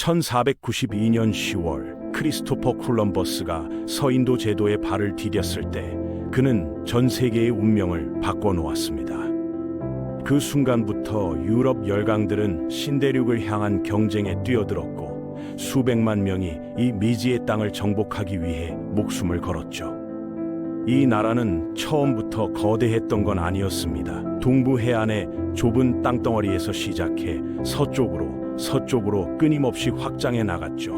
1492년 10월 크리스토퍼 콜럼버스가 서인도 제도에 발을 디뎠을 때 그는 전 세계의 운명을 바꿔놓았습니다. 그 순간부터 유럽 열강들은 신대륙을 향한 경쟁에 뛰어들었고 수백만 명이 이 미지의 땅을 정복하기 위해 목숨을 걸었죠. 이 나라는 처음부터 거대했던 건 아니었습니다. 동부 해안의 좁은 땅덩어리에서 시작해 서쪽으로 끊임없이 확장해 나갔죠.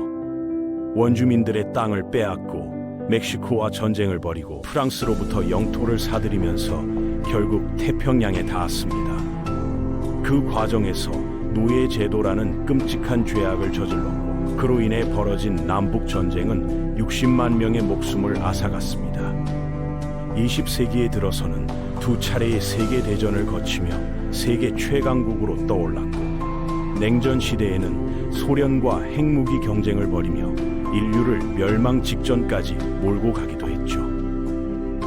원주민들의 땅을 빼앗고 멕시코와 전쟁을 벌이고 프랑스로부터 영토를 사들이면서 결국 태평양에 닿았습니다. 그 과정에서 노예 제도라는 끔찍한 죄악을 저질렀고 그로 인해 벌어진 남북 전쟁은 60만 명의 목숨을 앗아갔습니다. 20세기에 들어서는 두 차례의 세계 대전을 거치며 세계 최강국으로 떠올랐고 냉전 시대에는 소련과 핵무기 경쟁을 벌이며 인류를 멸망 직전까지 몰고 가기도 했죠.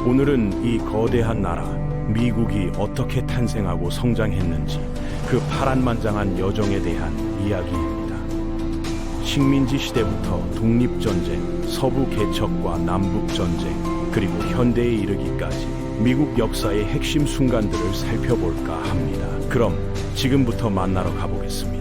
오늘은 이 거대한 나라 미국이 어떻게 탄생하고 성장했는지 그 파란만장한 여정에 대한 이야기입니다. 식민지 시대부터 독립전쟁, 서부 개척과 남북전쟁, 그리고 현대에 이르기까지 미국 역사의 핵심 순간들을 살펴볼까 합니다. 그럼 지금부터 만나러 가보겠습니다.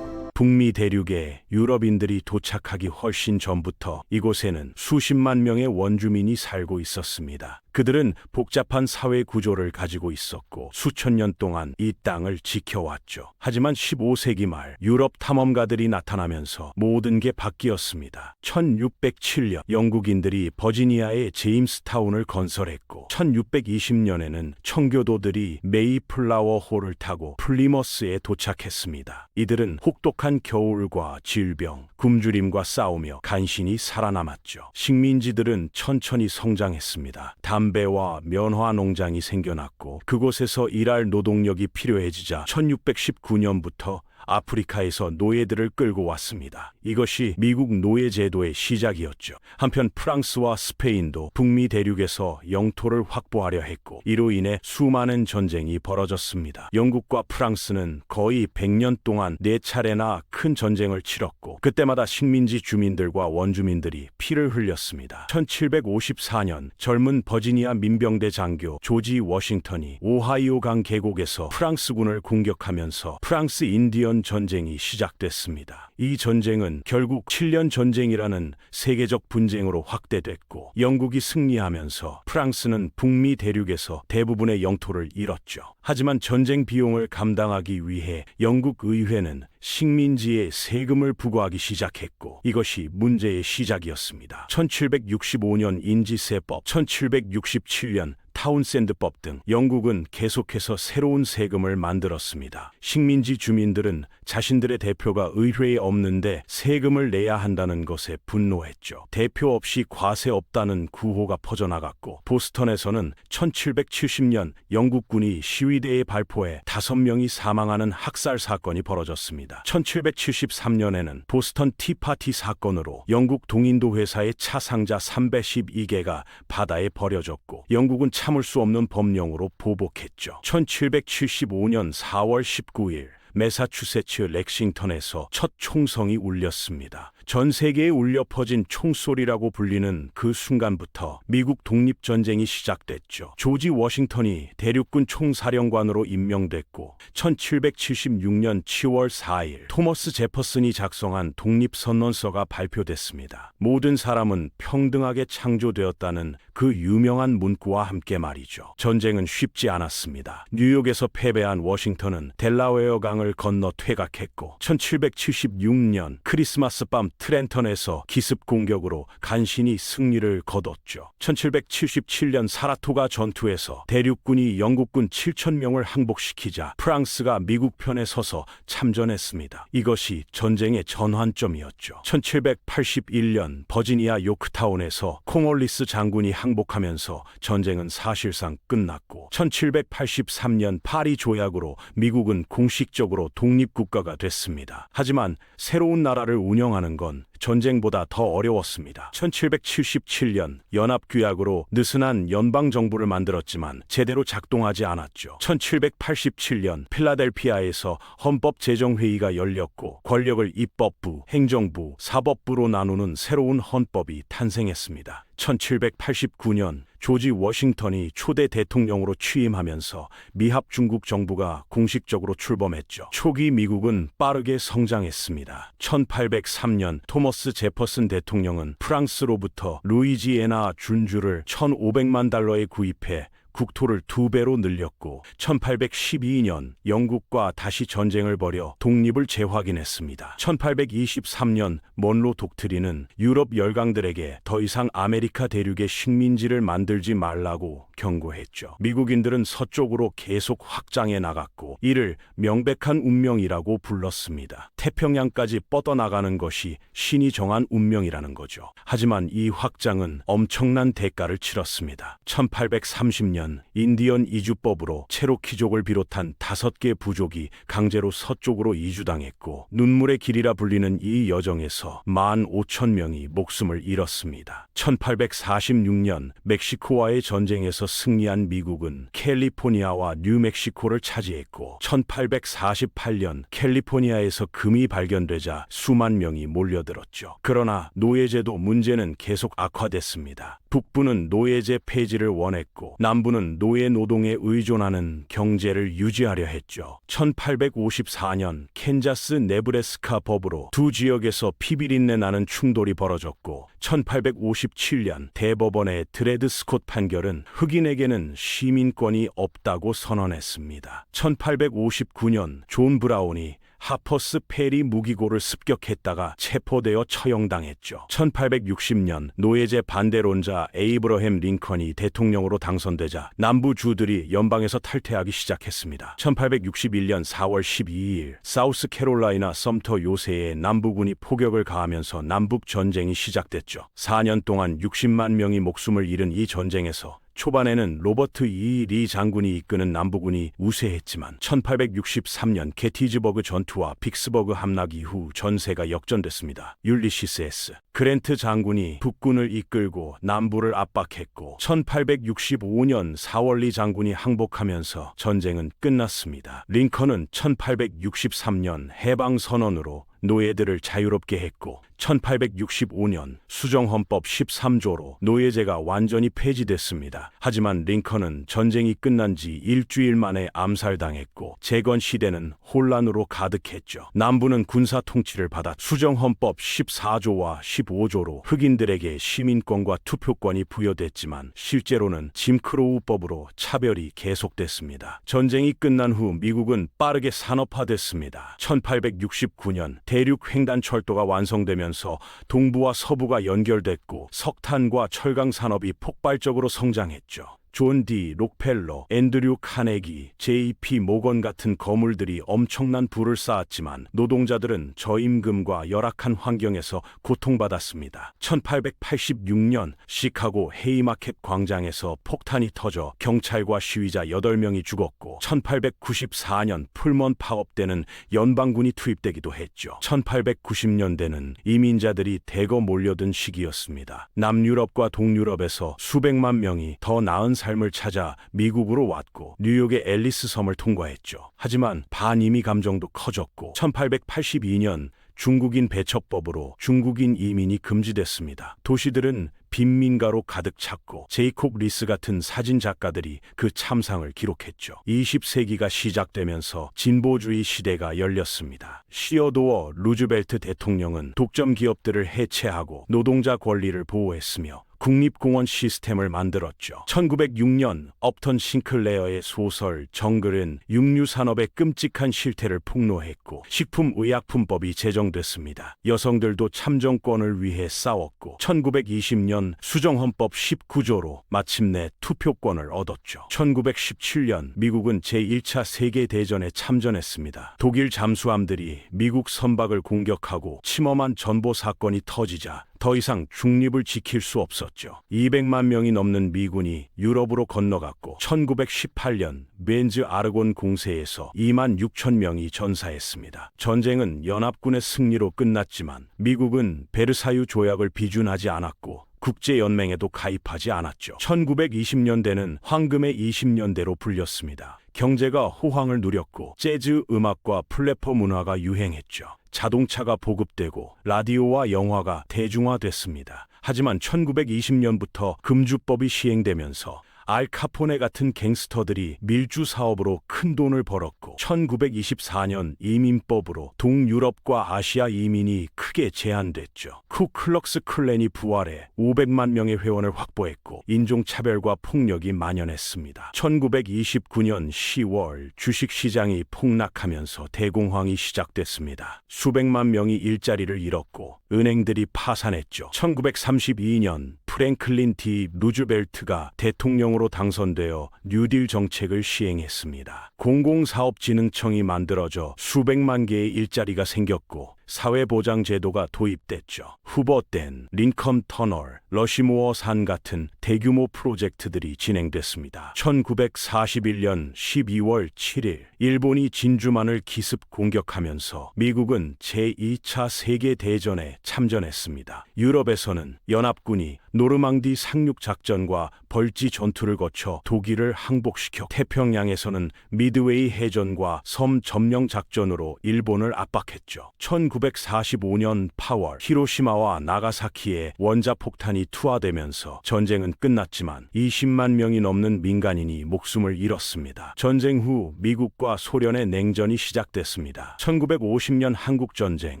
북미 대륙에 유럽인들이 도착하기 훨씬 전부터 이곳에는 수십만 명의 원주민이 살고 있었습니다. 그들은 복잡한 사회 구조를 가지고 있었고 수천 년 동안 이 땅을 지켜왔죠. 하지만 15세기 말 유럽 탐험가들이 나타나면서 모든 게 바뀌었습니다. 1607년 영국인들이 버지니아의 제임스타운을 건설했고 1620년에는 청교도들이 메이플라워 호를 타고 플리머스에 도착했습니다. 이들은 혹독한 겨울과 질병, 굶주림과 싸우며 간신히 살아남았죠. 식민지들은 천천히 성장했습니다. 담배와 면화 농장이 생겨났고 그곳에서 일할 노동력이 필요해지자 1619년부터 아프리카에서 노예들을 끌고 왔습니다. 이것이 미국 노예 제도의 시작이었죠. 한편 프랑스와 스페인도 북미 대륙에서 영토를 확보하려 했고 이로 인해 수많은 전쟁이 벌어졌습니다. 영국과 프랑스는 거의 100년 동안 4차례나 큰 전쟁을 치렀고 그때마다 식민지 주민들과 원주민들이 피를 흘렸습니다. 1754년 젊은 버지니아 민병대 장교 조지 워싱턴이 오하이오강 계곡에서 프랑스군을 공격하면서 프랑스 인디언 전쟁이 시작됐습니다. 이 전쟁은 결국 7년 전쟁이라는 세계적 분쟁으로 확대됐고 영국이 승리하면서 프랑스는 북미 대륙에서 대부분의 영토를 잃었죠. 하지만 전쟁 비용을 감당하기 위해 영국 의회는 식민지에 세금을 부과하기 시작했고 이것이 문제의 시작이었습니다. 1765년 인지세법, 1767년 타운센드법 등 영국은 계속해서 새로운 세금을 만들었습니다. 식민지 주민들은 자신들의 대표가 의회에 없는데 세금을 내야 한다는 것에 분노했죠. 대표 없이 과세 없다는 구호가 퍼져나갔고 보스턴에서는 1770년 영국군이 시위대의 발포에 5명이 사망하는 학살 사건이 벌어졌습니다. 1773년에는 보스턴 티파티 사건으로 영국 동인도 회사의 차 상자 312개가 바다에 버려졌고 영국은 참을 수 없는 법령으로 보복했죠. 1775년 4월 19일 매사추세츠 렉싱턴에서 첫 총성이 울렸습니다. 전 세계에 울려 퍼진 총소리라고 불리는 그 순간부터 미국 독립전쟁이 시작됐죠. 조지 워싱턴이 대륙군 총사령관으로 임명됐고 1776년 10월 4일 토머스 제퍼슨이 작성한 독립선언서가 발표됐습니다. 모든 사람은 평등하게 창조되었다는 그 유명한 문구와 함께 말이죠. 전쟁은 쉽지 않았습니다. 뉴욕에서 패배한 워싱턴은 델라웨어 강을 건너 퇴각했고 1776년 크리스마스 밤 트렌턴에서 기습 공격으로 간신히 승리를 거뒀죠. 1777년 사라토가 전투에서 대륙군이 영국군 7,000명을 항복시키자 프랑스가 미국 편에 서서 참전했습니다. 이것이 전쟁의 전환점이었죠. 1781년 버지니아 요크타운에서 콩올리스 장군이 항복하면서 전쟁은 사실상 끝났고 1783년 파리 조약으로 미국은 공식적으로 전격적으로 독립국가가 됐습니다. 하지만 새로운 나라를 운영하는 건 전쟁보다 더 어려웠습니다. 1777년 연합규약으로 느슨한 연방정부를 만들었지만 제대로 작동하지 않았죠. 1787년 필라델피아에서 헌법제정회의가 열렸고 권력을 입법부, 행정부, 사법부로 나누는 새로운 헌법이 탄생했습니다. 1789년 조지 워싱턴이 초대 대통령으로 취임하면서 미합 중국 정부가 공식적으로 출범했죠. 초기 미국은 빠르게 성장했습니다. 1803년 토머스 제퍼슨 대통령은 프랑스로부터 루이지애나 준주를 1,500만 달러에 구입해 국토를 2배로 늘렸고 1812년 영국과 다시 전쟁을 벌여 독립을 재확인했습니다. 1823년 먼로 독트린은 유럽 열강들에게 더 이상 아메리카 대륙의 식민지를 만들지 말라고 경고했죠. 미국인들은 서쪽으로 계속 확장해 나갔고 이를 명백한 운명이라고 불렀습니다. 태평양까지 뻗어나가는 것이 신이 정한 운명이라는 거죠. 하지만 이 확장은 엄청난 대가를 치렀습니다. 1830년 인디언 이주법으로 체로키족을 비롯한 5개 부족이 강제로 서쪽으로 이주당했고 눈물의 길이라 불리는 이 여정에서 15,000명이 목숨을 잃었습니다. 1846년 멕시코와의 전쟁에서 승리한 미국은 캘리포니아와 뉴멕시코를 차지했고 1848년 캘리포니아에서 금이 발견되자 수만 명이 몰려들었죠. 그러나 노예제도 문제는 계속 악화됐습니다. 북부는 노예제 폐지를 원했고 남부는 노예 노동에 의존하는 경제를 유지하려 했죠. 1854년 캔자스 네브래스카 법으로 두 지역에서 피비린내 나는 충돌이 벌어졌고 1857년 대법원의 드레드 스콧 판결은 흑인에게는 시민권이 없다고 선언했습니다. 1859년 존 브라운이 하퍼스 페리 무기고를 습격했다가 체포되어 처형당했죠. 1860년 노예제 반대론자 에이브러햄 링컨이 대통령으로 당선되자 남부주들이 연방에서 탈퇴하기 시작했습니다. 1861년 4월 12일 사우스캐롤라이나 섬터 요새에 남부군이 포격을 가하면서 남북 전쟁이 시작됐죠. 4년 동안 60만 명이 목숨을 잃은 이 전쟁에서 초반에는 로버트 E. 리 장군이 이끄는 남부군이 우세했지만 1863년 게티즈버그 전투와 빅스버그 함락 이후 전세가 역전됐습니다. 율리시스 S. 그랜트 장군이 북군을 이끌고 남부를 압박했고 1865년 4월 리 장군이 항복하면서 전쟁은 끝났습니다. 링컨은 1863년 해방선언으로 노예들을 자유롭게 했고 1865년 수정헌법 13조로 노예제가 완전히 폐지됐습니다. 하지만 링컨은 전쟁이 끝난 지 일주일 만에 암살당했고 재건 시대는 혼란으로 가득했죠. 남부는 군사 통치를 받아 수정헌법 14조와 15조로 흑인들에게 시민권과 투표권이 부여됐지만 실제로는 짐크로우법으로 차별이 계속됐습니다. 전쟁이 끝난 후 미국은 빠르게 산업화됐습니다. 1869년 대륙 횡단철도가 완성되면서 동부와 서부가 연결됐고 석탄과 철강 산업이 폭발적으로 성장했죠. 존 D. 록펠러, 앤드류 카네기, J.P. 모건 같은 거물들이 엄청난 부를 쌓았지만 노동자들은 저임금과 열악한 환경에서 고통받았습니다. 1886년 시카고 헤이마켓 광장에서 폭탄이 터져 경찰과 시위자 8명이 죽었고 1894년 풀먼 파업 때는 연방군이 투입되기도 했죠. 1890년대는 이민자들이 대거 몰려든 시기였습니다. 남유럽과 동유럽에서 수백만 명이 더 나은 삶을 찾아 미국으로 왔고 뉴욕의 앨리스 섬을 통과했죠. 하지만 반이미 감정도 커졌고 1882년 중국인 배척법으로 중국인 이민이 금지됐습니다. 도시들은 빈민가로 가득 찼고 제이콥 리스 같은 사진 작가들이 그 참상을 기록했죠. 20세기가 시작되면서 진보주의 시대가 열렸습니다. 시어도어 루즈벨트 대통령은 독점 기업들을 해체하고 노동자 권리를 보호했으며 국립공원 시스템을 만들었죠. 1906년 업턴 싱클레어의 소설 정글은 육류산업의 끔찍한 실태를 폭로했고 식품의약품법이 제정됐습니다. 여성들도 참정권을 위해 싸웠고 1920년 수정헌법 19조로 마침내 투표권을 얻었죠. 1917년 미국은 제1차 세계대전에 참전했습니다. 독일 잠수함들이 미국 선박을 공격하고 침엄한 전보 사건이 터지자 더 이상 중립을 지킬 수 없었죠. 200만 명이 넘는 미군이 유럽으로 건너갔고 1918년 멘즈 아르곤 공세에서 2만 6천 명이 전사했습니다. 전쟁은 연합군의 승리로 끝났지만 미국은 베르사유 조약을 비준하지 않았고 국제연맹에도 가입하지 않았죠. 1920년대는 황금의 20년대로 불렸습니다. 경제가 호황을 누렸고 재즈 음악과 플래퍼 문화가 유행했죠. 자동차가 보급되고 라디오와 영화가 대중화됐습니다. 하지만 1920년부터 금주법이 시행되면서 알 카포네 같은 갱스터들이 밀주 사업으로 큰 돈을 벌었고 1924년 이민법으로 동유럽과 아시아 이민이 크게 제한됐죠. 쿠클럭스 클랜이 부활해 500만 명의 회원을 확보했고 인종차별과 폭력이 만연했습니다. 1929년 10월 주식시장이 폭락하면서 대공황이 시작됐습니다. 수백만 명이 일자리를 잃었고 은행들이 파산했죠. 1932년 프랭클린 디 루즈벨트가 대통령으로 당선되어 뉴딜 정책을 시행했습니다. 공공사업진흥청이 만들어져 수백만 개의 일자리가 생겼고 사회보장제도가 도입됐죠. 후보 땐 린컨 터널, 러시모어 산 같은 대규모 프로젝트들이 진행됐습니다. 1941년 12월 7일 일본이 진주만을 기습 공격하면서 미국은 제2차 세계대전에 참전했습니다. 유럽에서는 연합군이 노르망디 상륙작전과 벌지 전투를 거쳐 독일을 항복시켜 태평양에서는 미드웨이 해전과 섬 점령 작전으로 일본을 압박했죠. 1945년 8월 히로시마와 나가사키에 원자폭탄이 투하되면서 전쟁은 끝났지만 20만 명이 넘는 민간인이 목숨을 잃었습니다. 전쟁 후 미국과 소련의 냉전이 시작됐습니다. 1950년 한국전쟁,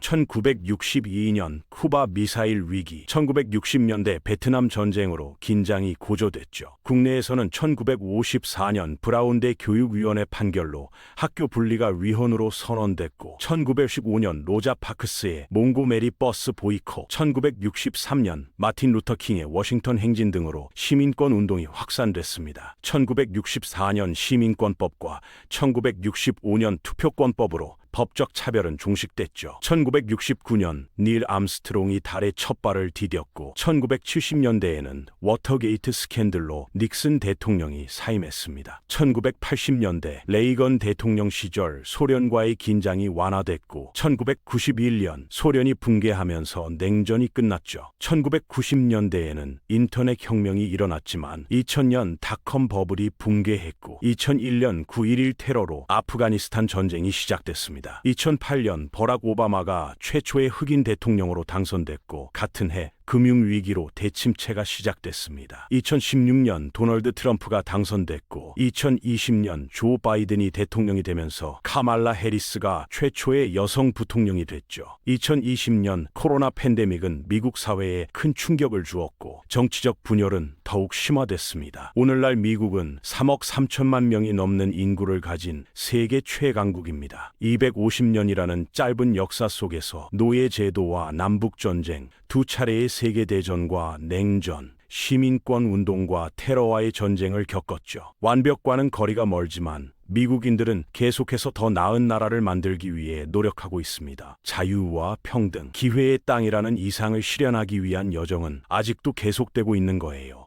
1962년 쿠바 미사일 위기, 1960년대 베트남 전쟁으로 긴장이 고조됐죠. 국내에서는 1954년 브라운대 교육위원회 판결로 학교 분리가 위헌으로 선언됐고 1915년 로자 파크스의 몽고메리 버스 보이콧, 1963년 마틴 루터 킹의 워싱턴 행진 등으로 시민권 운동이 확산됐습니다. 1964년 시민권법과 1965년 투표권법으로 법적 차별은 종식됐죠. 1969년 닐 암스트롱이 달에 첫 발을 디뎠고 1970년대에는 워터게이트 스캔들로 닉슨 대통령이 사임했습니다. 1980년대 레이건 대통령 시절 소련과의 긴장이 완화됐고 1991년 소련이 붕괴하면서 냉전이 끝났죠. 1990년대에는 인터넷 혁명이 일어났지만 2000년 닷컴 버블이 붕괴했고 2001년 9.11 테러로 아프가니스탄 전쟁이 시작됐습니다. 2008년 버락 오바마가 최초의 흑인 대통령으로 당선됐고 같은 해 금융위기로 대침체가 시작됐습니다. 2016년 도널드 트럼프가 당선됐고 2020년 조 바이든이 대통령이 되면서 카말라 해리스가 최초의 여성 부통령이 됐죠. 2020년 코로나 팬데믹은 미국 사회에 큰 충격을 주었고 정치적 분열은 더욱 심화됐습니다. 오늘날 미국은 3억 3천만 명이 넘는 인구를 가진 세계 최강국입니다. 250년이라는 짧은 역사 속에서 노예제도와 남북전쟁, 두 차례의 세계대전과 냉전, 시민권 운동과 테러와의 전쟁을 겪었죠. 완벽과는 거리가 멀지만 미국인들은 계속해서 더 나은 나라를 만들기 위해 노력하고 있습니다. 자유와 평등, 기회의 땅이라는 이상을 실현하기 위한 여정은 아직도 계속되고 있는 거예요.